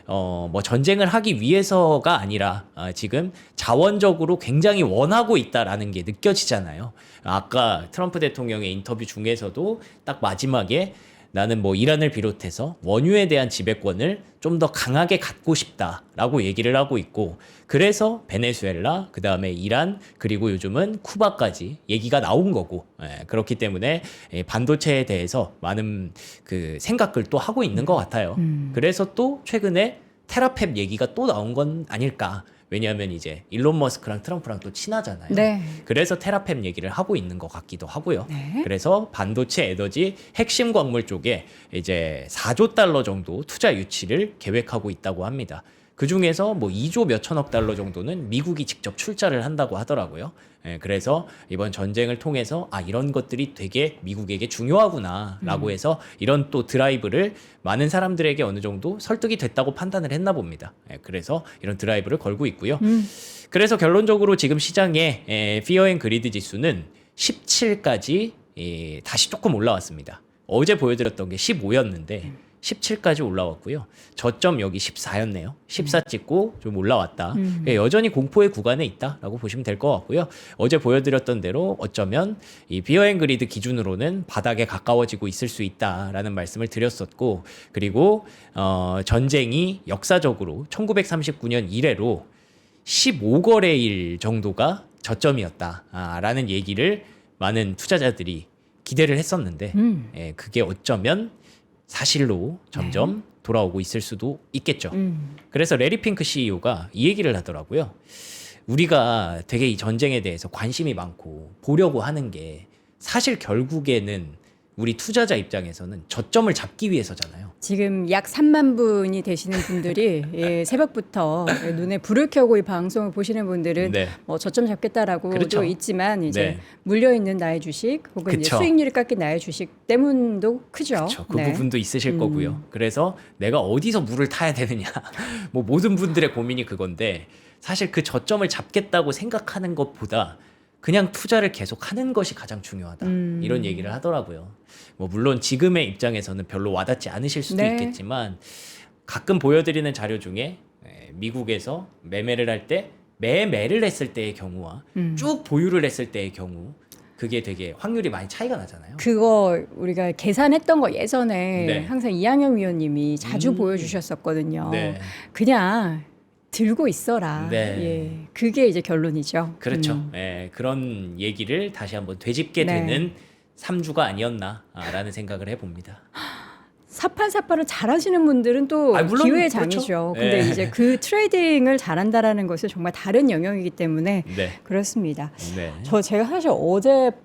뭐 전쟁을 하기 위해서가 아니라 지금 자원적으로 굉장히 원하고 있다라는 게 느껴지잖아요. 아까 트럼프 대통령의 인터뷰 중에서도 딱 마지막에 나는 뭐 이란을 비롯해서 원유에 대한 지배권을 좀 더 강하게 갖고 싶다라고 얘기를 하고 있고 그래서 베네수엘라 그다음에 이란 그리고 요즘은 쿠바까지 얘기가 나온 거고 그렇기 때문에 반도체에 대해서 많은 그 생각을 또 하고 있는 것 같아요. 그래서 또 최근에 테라팹 얘기가 또 나온 건 아닐까. 왜냐하면 이제 일론 머스크랑 트럼프랑 또 친하잖아요. 네. 그래서 테라팹 얘기를 하고 있는 것 같기도 하고요. 네. 그래서 반도체 에너지 핵심 광물 쪽에 이제 4조 달러 정도 투자 유치를 계획하고 있다고 합니다. 그 중에서 뭐 2조 몇천억 달러 정도는 미국이 직접 출자를 한다고 하더라고요. 그래서 이번 전쟁을 통해서 이런 것들이 되게 미국에게 중요하구나라고 해서 이런 또 드라이브를 많은 사람들에게 어느 정도 설득이 됐다고 판단을 했나 봅니다. 그래서 이런 드라이브를 걸고 있고요. 그래서 결론적으로 지금 시장의 피어 앤 그리드 지수는 17까지 다시 조금 올라왔습니다. 어제 보여드렸던 게 15였는데 17까지 올라왔고요. 저점 여기 14였네요. 14 찍고 좀 올라왔다. 여전히 공포의 구간에 있다라고 보시면 될 것 같고요. 어제 보여드렸던 대로 어쩌면 이 비어 앤 그리드 기준으로는 바닥에 가까워지고 있을 수 있다라는 말씀을 드렸었고 그리고 전쟁이 역사적으로 1939년 이래로 15거래일 정도가 저점이었다라는 얘기를 많은 투자자들이 기대를 했었는데 그게 어쩌면 사실로 점점 돌아오고 있을 수도 있겠죠. 그래서 레리 핑크 CEO가 이 얘기를 하더라고요. 우리가 되게 이 전쟁에 대해서 관심이 많고 보려고 하는 게 사실 결국에는 우리 투자자 입장에서는 저점을 잡기 위해서잖아요. 지금 약 3만 분이 되시는 분들이 예, 새벽부터 눈에 불을 켜고 이 방송을 보시는 분들은 네. 뭐 저점 잡겠다라고 그렇죠. 또 있지만 이제 네. 물려 있는 나의 주식 혹은 이제 그쵸. 수익률이 깎인 나의 주식 때문도 크죠. 그렇죠. 그 네. 부분도 있으실 거고요. 그래서 내가 어디서 물을 타야 되느냐. 뭐 모든 분들의 고민이 그건데 사실 그 저점을 잡겠다고 생각하는 것보다 그냥 투자를 계속 하는 것이 가장 중요하다. 이런 얘기를 하더라고요. 뭐 물론 지금의 입장에서는 별로 와닿지 않으실 수도 네. 있겠지만 가끔 보여드리는 자료 중에 미국에서 매매를 할 때 매매를 했을 때의 경우와 쭉 보유를 했을 때의 경우 그게 되게 확률이 많이 차이가 나잖아요. 그거 우리가 계산했던 거 예전에 네. 항상 이양현 위원님이 자주 보여주셨었거든요. 네. 그냥 들고 있어라. 네. 예, 그게 이제 결론이죠. 그렇죠. 예, 그런 얘기를 다시 한번 되짚게 네. 되는 3주가 아니었나라는 생각을 해봅니다. 사팔사팔을 잘하시는 분들은 또 물론 기회의 그렇죠. 장이죠. 근데 네. 이제 그 트레이딩을 잘한다라는 것은 정말 다른 영역이기 때문에 네. 그렇습니다. 네. 제가 사실 어제도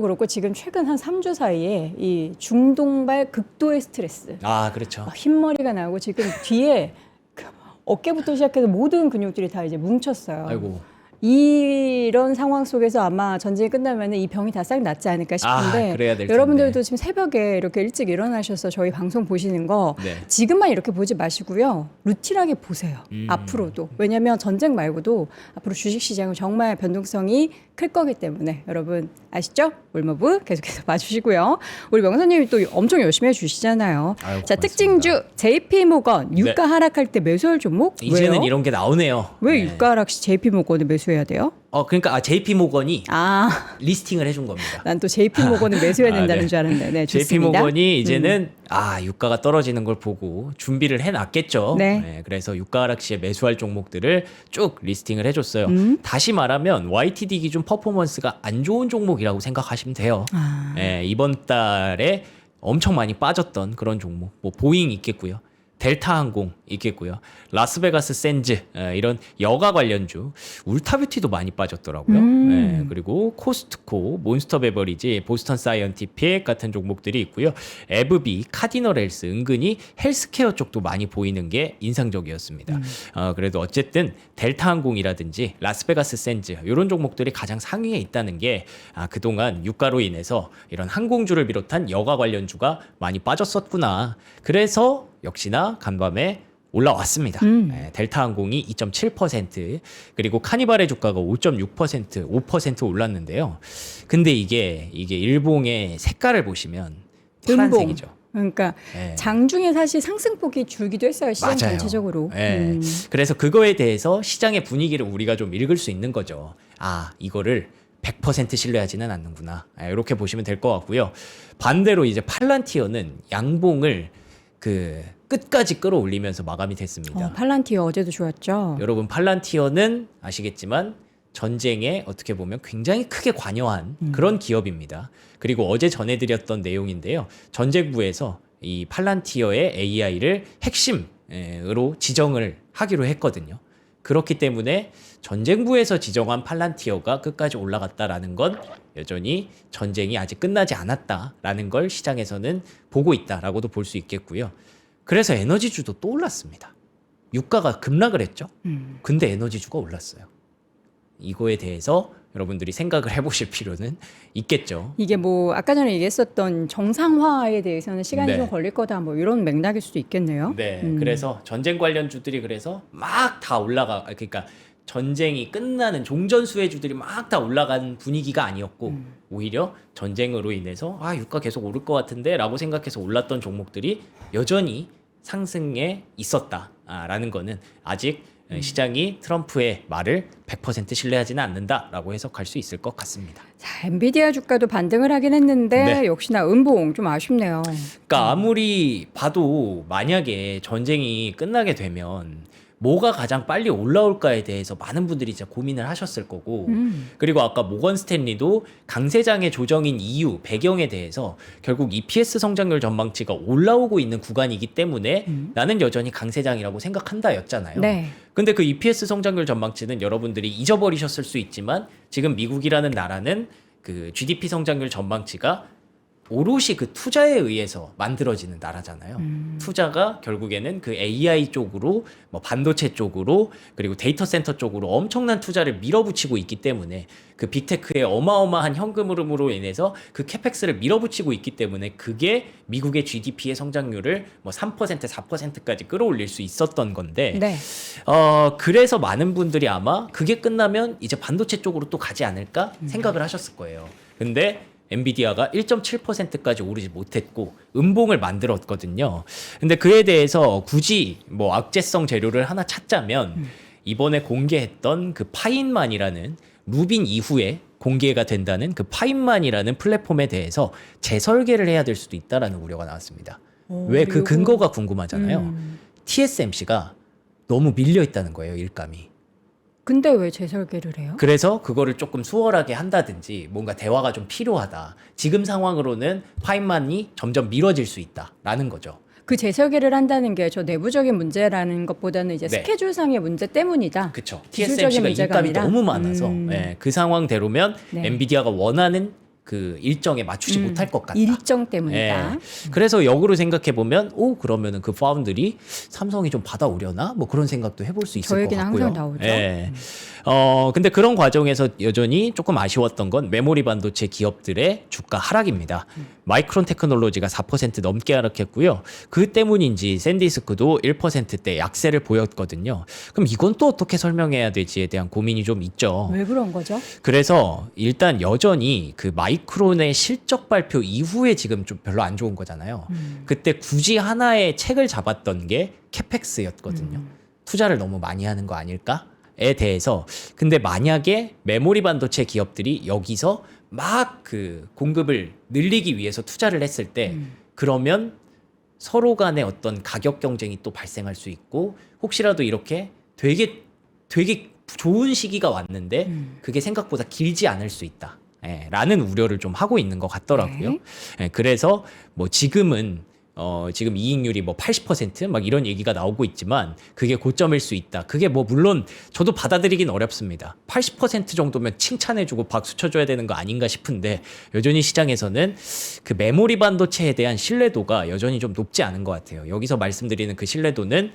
그렇고 지금 최근 한 3주 사이에 이 중동발 극도의 스트레스, 아, 그렇죠. 흰머리가 나고 지금 뒤에 그 어깨부터 시작해서 모든 근육들이 다 이제 뭉쳤어요. 아이고. 이런 상황 속에서 아마 전쟁이 끝나면 이 병이 다 싹 낫지 않을까 싶은데 그래야 될 텐데. 여러분들도 지금 새벽에 이렇게 일찍 일어나셔서 저희 방송 보시는 거 네. 지금만 이렇게 보지 마시고요. 루틴하게 보세요. 앞으로도. 왜냐하면 전쟁 말고도 앞으로 주식시장은 정말 변동성이 클 거기 때문에 여러분 아시죠? 올머브 계속해서 봐주시고요. 우리 명사님이 또 엄청 열심히 해주시잖아요. 아유, 자, 고맙습니다. 특징주 JP모건 유가 하락할 때 매수할 종목? 이제는 왜요? 이런 게 나오네요. 왜 네. 유가 하락 시 JP모건을 매수해야 돼요? 그러니까 JP 모건이 아, 리스팅을 해준 겁니다. 난 또 JP모건을 매수해야 된다는 네. 줄 알았는데. 네, JP 좋습니다. 모건이 이제는 유가가 떨어지는 걸 보고 준비를 해놨겠죠. 네. 그래서 유가 하락 시에 매수할 종목들을 쭉 리스팅을 해줬어요. 다시 말하면 YTD 기준 퍼포먼스가 안 좋은 종목이라고 생각하시면 돼요. 아. 이번 달에 엄청 많이 빠졌던 그런 종목, 뭐 보잉 있겠고요. 델타항공 있겠고요. 라스베가스 샌즈 이런 여가 관련주, 울타뷰티도 많이 빠졌더라고요. 그리고 코스트코, 몬스터 베버리지, 보스턴 사이언티픽 같은 종목들이 있고요. 에브비, 카디널 헬스, 은근히 헬스케어 쪽도 많이 보이는 게 인상적이었습니다. 그래도 어쨌든 델타항공이라든지 라스베가스 샌즈 이런 종목들이 가장 상위에 있다는 게 그동안 유가로 인해서 이런 항공주를 비롯한 여가 관련주가 많이 빠졌었구나. 그래서 역시나 간밤에 올라왔습니다. 델타항공이 2.7% 그리고 카니발의 주가가 5.6% 5% 올랐는데요. 근데 이게 일봉의 색깔을 보시면 파란색이죠. 그러니까 네. 장중에 사실 상승폭이 줄기도 했어요. 시장 맞아요. 전체적으로. 네. 그래서 그거에 대해서 시장의 분위기를 우리가 좀 읽을 수 있는 거죠. 이거를 100% 신뢰하지는 않는구나. 이렇게 보시면 될 것 같고요. 반대로 이제 팔란티어는 양봉을 끝까지 끌어올리면서 마감이 됐습니다. 팔란티어 어제도 좋았죠. 여러분 팔란티어는 아시겠지만 전쟁에 어떻게 보면 굉장히 크게 관여한 그런 기업입니다. 그리고 어제 전해드렸던 내용인데요. 전쟁부에서 이 팔란티어의 AI를 핵심으로 지정을 하기로 했거든요. 그렇기 때문에 전쟁부에서 지정한 팔란티어가 끝까지 올라갔다라는 건 여전히 전쟁이 아직 끝나지 않았다라는 걸 시장에서는 보고 있다라고도 볼 수 있겠고요. 그래서 에너지주도 또 올랐습니다. 유가가 급락을 했죠. 근데 에너지주가 올랐어요. 이거에 대해서 여러분들이 생각을 해보실 필요는 있겠죠. 이게 뭐 아까 전에 얘기했었던 정상화에 대해서는 시간이 네. 좀 걸릴 거다 뭐 이런 맥락일 수도 있겠네요. 네, 그래서 전쟁 관련주들이 그래서 막 다 그러니까 전쟁이 끝나는 종전수혜주들이 막 다 올라간 분위기가 아니었고 오히려 전쟁으로 인해서 유가 계속 오를 것 같은데라고 생각해서 올랐던 종목들이 여전히 상승에 있었다라는 거는 아직 시장이 트럼프의 말을 100% 신뢰하지는 않는다라고 해석할 수 있을 것 같습니다. 자, 엔비디아 주가도 반등을 하긴 했는데 네. 역시나 음봉 좀 아쉽네요. 그러니까 아무리 봐도 만약에 전쟁이 끝나게 되면 뭐가 가장 빨리 올라올까에 대해서 많은 분들이 진짜 고민을 하셨을 거고 그리고 아까 모건 스탠리도 강세장의 조정인 이유, 배경에 대해서 결국 EPS 성장률 전망치가 올라오고 있는 구간이기 때문에 나는 여전히 강세장이라고 생각한다였잖아요. 네. 근데 그 EPS 성장률 전망치는 여러분들이 잊어버리셨을 수 있지만 지금 미국이라는 나라는 그 GDP 성장률 전망치가 오롯이 그 투자에 의해서 만들어지는 나라잖아요. 투자가 결국에는 그 AI 쪽으로 뭐 반도체 쪽으로 그리고 데이터 센터 쪽으로 엄청난 투자를 밀어붙이고 있기 때문에 그 빅테크의 어마어마한 현금 흐름으로 인해서 그 캐펙스를 밀어붙이고 있기 때문에 그게 미국의 GDP의 성장률을 뭐 3%, 4%까지 끌어올릴 수 있었던 건데 네. 그래서 많은 분들이 아마 그게 끝나면 이제 반도체 쪽으로 또 가지 않을까 생각을 하셨을 거예요. 근데 엔비디아가 1.7%까지 오르지 못했고 음봉을 만들었거든요. 근데 그에 대해서 굳이 뭐 악재성 재료를 하나 찾자면 이번에 공개했던 그 파인만이라는 루빈 이후에 공개가 된다는 그 파인만이라는 플랫폼에 대해서 재설계를 해야 될 수도 있다라는 우려가 나왔습니다. 왜 그 근거가 궁금하잖아요. TSMC가 너무 밀려 있다는 거예요, 일감이. 근데 왜 재설계를 해요? 그래서 그거를 조금 수월하게 한다든지 뭔가 대화가 좀 필요하다. 지금 상황으로는 파인만이 점점 미뤄질 수 있다라는 거죠. 그 재설계를 한다는 게 저 내부적인 문제라는 것보다는 이제 네. 스케줄상의 문제 때문이다. 그렇죠. 기술적인 TSMC가 문제가 입값이 아니라? 너무 많아서 예, 그 상황대로면 네. 엔비디아가 원하는 그 일정에 맞추지 못할 것 같다. 일정 때문이다. 예. 그래서 역으로 생각해 보면 그러면은 그 파운드리 삼성이 좀 받아오려나 뭐 그런 생각도 해볼 수 있을 저 것 얘기는 같고요. 항상 나오죠. 예. 근데 그런 과정에서 여전히 조금 아쉬웠던 건 메모리 반도체 기업들의 주가 하락입니다. 마이크론 테크놀로지가 4% 넘게 하락했고요. 그 때문인지 샌디스크도 1%대 약세를 보였거든요. 그럼 이건 또 어떻게 설명해야 될지에 대한 고민이 좀 있죠. 왜 그런 거죠? 그래서 일단 여전히 그 마이크론의 실적 발표 이후에 지금 좀 별로 안 좋은 거잖아요. 그때 굳이 하나의 책을 잡았던 게 캐펙스였거든요. 투자를 너무 많이 하는 거 아닐까에 대해서. 근데 만약에 메모리 반도체 기업들이 여기서 막 그 공급을 늘리기 위해서 투자를 했을 때 그러면 서로 간의 어떤 가격 경쟁이 또 발생할 수 있고 혹시라도 이렇게 되게 좋은 시기가 왔는데 그게 생각보다 길지 않을 수 있다. 예, 라는 우려를 좀 하고 있는 것 같더라고요. 네. 예, 그래서 뭐 지금은 지금 이익률이 뭐 80%막 이런 얘기가 나오고 있지만 그게 고점일 수 있다. 그게 뭐 물론 저도 받아들이긴 어렵습니다. 80% 정도면 칭찬해주고 박수 쳐줘야 되는 거 아닌가 싶은데 여전히 시장에서는 그 메모리 반도체에 대한 신뢰도가 여전히 좀 높지 않은 것 같아요. 여기서 말씀드리는 그 신뢰도는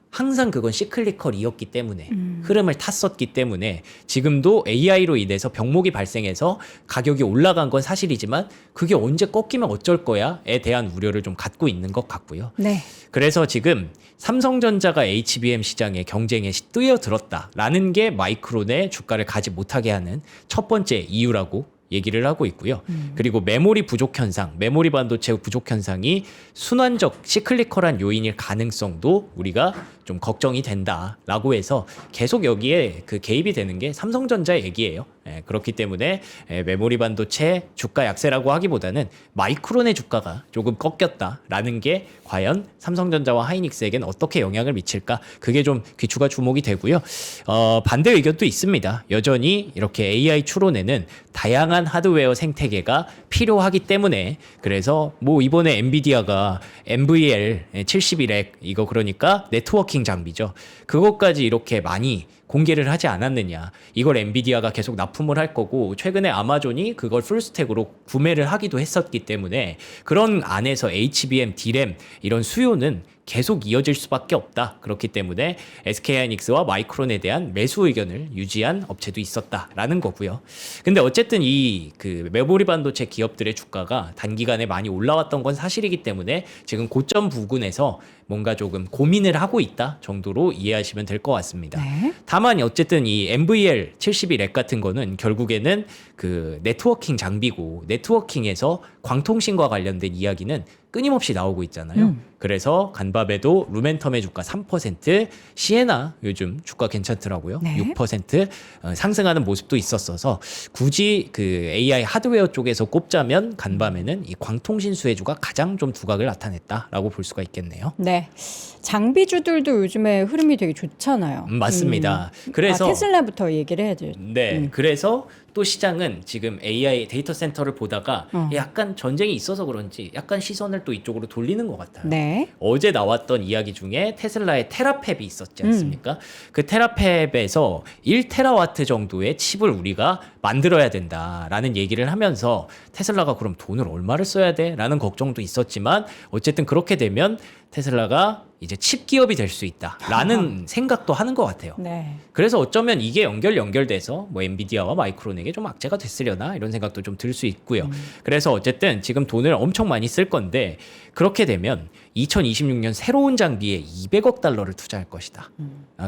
항상 그건 시클리컬이었기 때문에 흐름을 탔었기 때문에 지금도 AI로 인해서 병목이 발생해서 가격이 올라간 건 사실이지만 그게 언제 꺾이면 어쩔 거야에 대한 우려를 좀 갖고 있는 것 같고요. 네. 그래서 지금 삼성전자가 HBM 시장의 경쟁에 뛰어들었다라는 게 마이크론의 주가를 가지 못하게 하는 첫 번째 이유라고 얘기를 하고 있고요. 그리고 메모리 부족 현상, 메모리 반도체 부족 현상이 순환적 시클리컬한 요인일 가능성도 우리가 좀 걱정이 된다라고 해서 계속 여기에 그 개입이 되는 게 삼성전자 얘기예요. 그렇기 때문에 메모리 반도체 주가 약세라고 하기보다는 마이크론의 주가가 조금 꺾였다라는 게 과연 삼성전자와 하이닉스에겐 어떻게 영향을 미칠까? 그게 좀 귀추가 주목이 되고요. 반대 의견도 있습니다. 여전히 이렇게 AI 추론에는 다양한 하드웨어 생태계가 필요하기 때문에 그래서 뭐 이번에 엔비디아가 NVL 71핵 이거 그러니까 네트워킹 장비죠. 그것까지 이렇게 많이 공개를 하지 않았느냐. 이걸 엔비디아가 계속 납품을 할 거고 최근에 아마존이 그걸 풀스택으로 구매를 하기도 했었기 때문에 그런 안에서 HBM, DRAM 이런 수요는 계속 이어질 수밖에 없다. 그렇기 때문에 SK하이닉스와 마이크론에 대한 매수 의견을 유지한 업체도 있었다라는 거고요. 근데 어쨌든 이 그 메모리 반도체 기업들의 주가가 단기간에 많이 올라왔던 건 사실이기 때문에 지금 고점 부근에서 뭔가 조금 고민을 하고 있다 정도로 이해하시면 될 것 같습니다. 네. 다만 어쨌든 이 NVL 71렉 같은 거는 결국에는 그 네트워킹 장비고 네트워킹에서 광통신과 관련된 이야기는 끊임없이 나오고 있잖아요. 그래서 간밤에도 루멘텀의 주가 3%, 시에나 요즘 주가 괜찮더라고요. 네. 6% 상승하는 모습도 있었어서 굳이 그 AI 하드웨어 쪽에서 꼽자면 간밤에는 이 광통신 수혜주가 가장 좀 두각을 나타냈다라고 볼 수가 있겠네요. 네. 장비주들도 요즘에 흐름이 되게 좋잖아요. 맞습니다. 그래서 테슬라부터 얘기를 해야 돼. 네, 그래서 또 시장은 지금 AI 데이터 센터를 보다가 약간 전쟁이 있어서 그런지 약간 시선을 또 이쪽으로 돌리는 것 같아요. 네. 어제 나왔던 이야기 중에 테슬라의 테라팹이 있었지 않습니까? 그 테라팹에서 1테라와트 정도의 칩을 우리가 만들어야 된다라는 얘기를 하면서 테슬라가 그럼 돈을 얼마를 써야 돼? 라는 걱정도 있었지만 어쨌든 그렇게 되면 테슬라가 이제 칩 기업이 될 수 있다라는 생각도 하는 것 같아요. 네. 그래서 어쩌면 이게 연결돼서 뭐 엔비디아와 마이크론에게 좀 악재가 됐으려나 이런 생각도 좀 들 수 있고요. 그래서 어쨌든 지금 돈을 엄청 많이 쓸 건데 그렇게 되면 2026년 새로운 장비에 200억 달러를 투자할 것이다.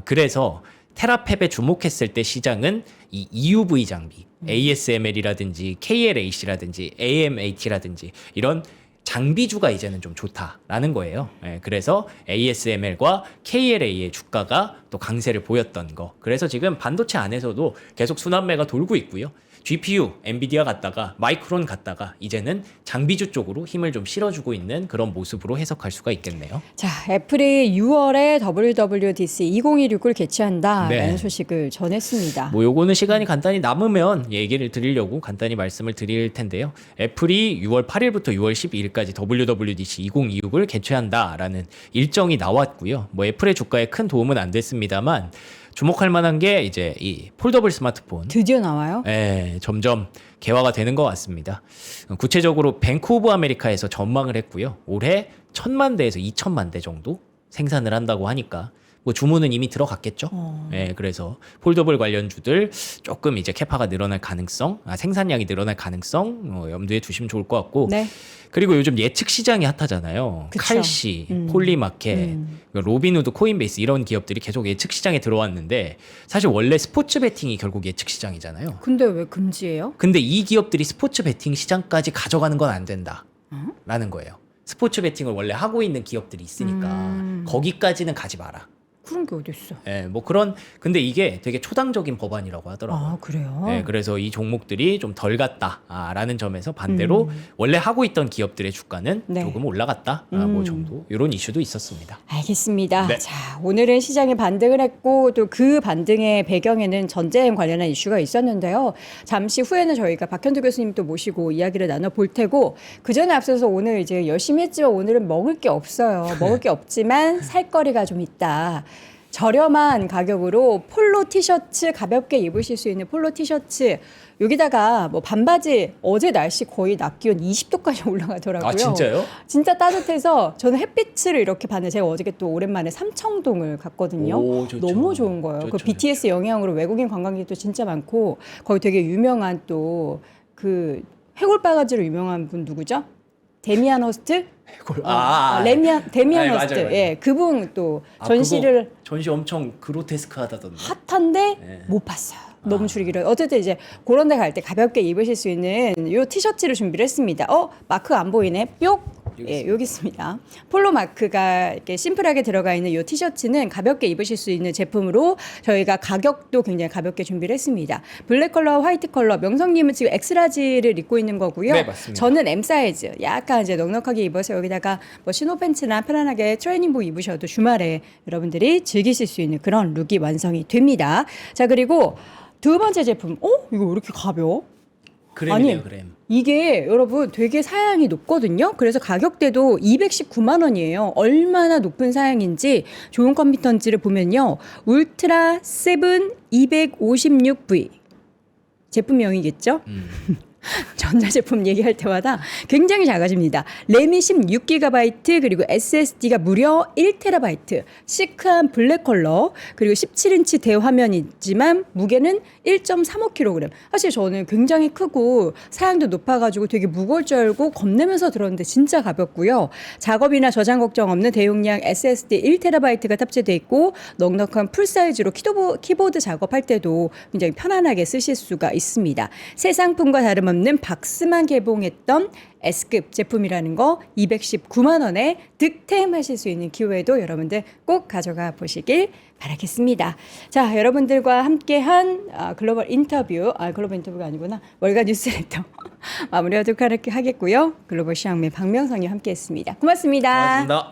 그래서 테라팹에 주목했을 때 시장은 이 EUV 장비, ASML이라든지 KLAC라든지 AMAT라든지 이런 장비주가 이제는 좀 좋다라는 거예요. 예, 그래서 ASML과 KLA의 주가가 또 강세를 보였던 거. 그래서 지금 반도체 안에서도 계속 순환매가 돌고 있고요. GPU, 엔비디아 갔다가 마이크론 갔다가 이제는 장비주 쪽으로 힘을 좀 실어주고 있는 그런 모습으로 해석할 수가 있겠네요. 자, 애플이 6월에 WWDC 2026을 개최한다라는 네. 소식을 전했습니다. 뭐 요거는 시간이 간단히 남으면 얘기를 드리려고 간단히 말씀을 드릴 텐데요. 애플이 6월 8일부터 6월 12일까지 WWDC 2026을 개최한다라는 일정이 나왔고요. 뭐 애플의 주가에 큰 도움은 안 됐습니다만 주목할 만한 게 이제 이 폴더블 스마트폰. 드디어 나와요? 네, 점점 개화가 되는 것 같습니다. 구체적으로 뱅크 오브 아메리카에서 전망을 했고요. 올해 1,000만 대에서 2,000만 대 정도 생산을 한다고 하니까 뭐 주문은 이미 들어갔겠죠. 네, 그래서 폴더블 관련주들 조금 이제 캐파가 늘어날 가능성, 생산량이 늘어날 가능성 염두에 두시면 좋을 것 같고. 네. 그리고 요즘 예측 시장이 핫하잖아요. 그쵸. 칼시, 폴리마켓, 로빈후드, 코인베이스 이런 기업들이 계속 예측 시장에 들어왔는데 사실 원래 스포츠 베팅이 결국 예측 시장이잖아요. 근데 왜 금지예요? 근데 이 기업들이 스포츠 베팅 시장까지 가져가는 건 안 된다라는 거예요. 스포츠 베팅을 원래 하고 있는 기업들이 있으니까 거기까지는 가지 마라. 그런 게 어딨어? 예, 뭐 그런 근데 이게 되게 초당적인 법안이라고 하더라고요. 아, 그래요? 네, 그래서 이 종목들이 좀 덜 갔다라는 점에서 반대로 원래 하고 있던 기업들의 주가는 네. 조금 올라갔다 뭐 정도 이런 이슈도 있었습니다. 알겠습니다. 네. 자, 오늘은 시장이 반등을 했고 또 그 반등의 배경에는 전쟁 관련한 이슈가 있었는데요. 잠시 후에는 저희가 박현두 교수님도 모시고 이야기를 나눠볼 테고 그 전에 앞서서 오늘 이제 열심히 했지만 오늘은 먹을 게 없어요. 먹을 게 없지만 살 거리가 좀 있다. 저렴한 가격으로 폴로 티셔츠 가볍게 입으실 수 있는 폴로 티셔츠 여기다가 뭐 반바지 어제 날씨 거의 낮 기온 20도까지 올라가더라고요. 아 진짜요? 진짜 따뜻해서 저는 햇빛을 이렇게 봤는데 제가 어저께 또 오랜만에 삼청동을 갔거든요. 오, 좋죠. 너무 좋은 거예요. 좋죠, 그 BTS 영향으로 외국인 관광객도 진짜 많고 거기 되게 유명한 또 그 해골 바가지로 유명한 분 누구죠? 데미안 허스트? 데미안 네, 허스트. 맞아요. 예, 그분 또 아, 전시를 그거 전시 엄청 그로테스크하다던데. 핫한데 네. 못 봤어요. 너무 줄이 길어요. 어쨌든 이제 그런 데 갈 때 가볍게 입으실 수 있는 요 티셔츠를 준비를 했습니다. 마크 안 보이네. 뿅. 예, 여기 있습니다. 폴로 마크가 이렇게 심플하게 들어가 있는 이 티셔츠는 가볍게 입으실 수 있는 제품으로 저희가 가격도 굉장히 가볍게 준비를 했습니다. 블랙 컬러, 화이트 컬러. 명성님은 지금 엑스라지를 입고 있는 거고요. 네, 맞습니다. 저는 M 사이즈. 약간 이제 넉넉하게 입어서 여기다가 뭐 신호 팬츠나 편안하게 트레이닝복 입으셔도 주말에 여러분들이 즐기실 수 있는 그런 룩이 완성이 됩니다. 자, 그리고 두 번째 제품. 이거 왜 이렇게 가벼워? 그램이네요, 아니, 그램. 이게 여러분 되게 사양이 높거든요. 그래서 가격대도 219만 원이에요. 얼마나 높은 사양인지 좋은 컴퓨터인지를 보면요. 울트라 7 256V 제품명이겠죠? 전자제품 얘기할 때마다 굉장히 작아집니다. 램이 16GB 그리고 SSD가 무려 1TB 시크한 블랙 컬러 그리고 17인치 대화면이지만 무게는 1.35kg. 사실 저는 굉장히 크고 사양도 높아가지고 되게 무거울 줄 알고 겁내면서 들었는데 진짜 가볍고요. 작업이나 저장 걱정 없는 대용량 SSD 1TB가 탑재되어 있고 넉넉한 풀사이즈로 키보드 작업할 때도 굉장히 편안하게 쓰실 수가 있습니다. 새 상품과 다름없는 없는 박스만 개봉했던 S급 제품이라는 거 219만 원에 득템하실 수 있는 기회도 여러분들 꼭 가져가 보시길 바라겠습니다. 자, 여러분들과 함께한 글로벌 인터뷰가 아니구나. 월간 뉴스레터 마무리하도록 하겠고요. 글로벌 시황맨 박명성이 함께했습니다. 고맙습니다. 고맙습니다.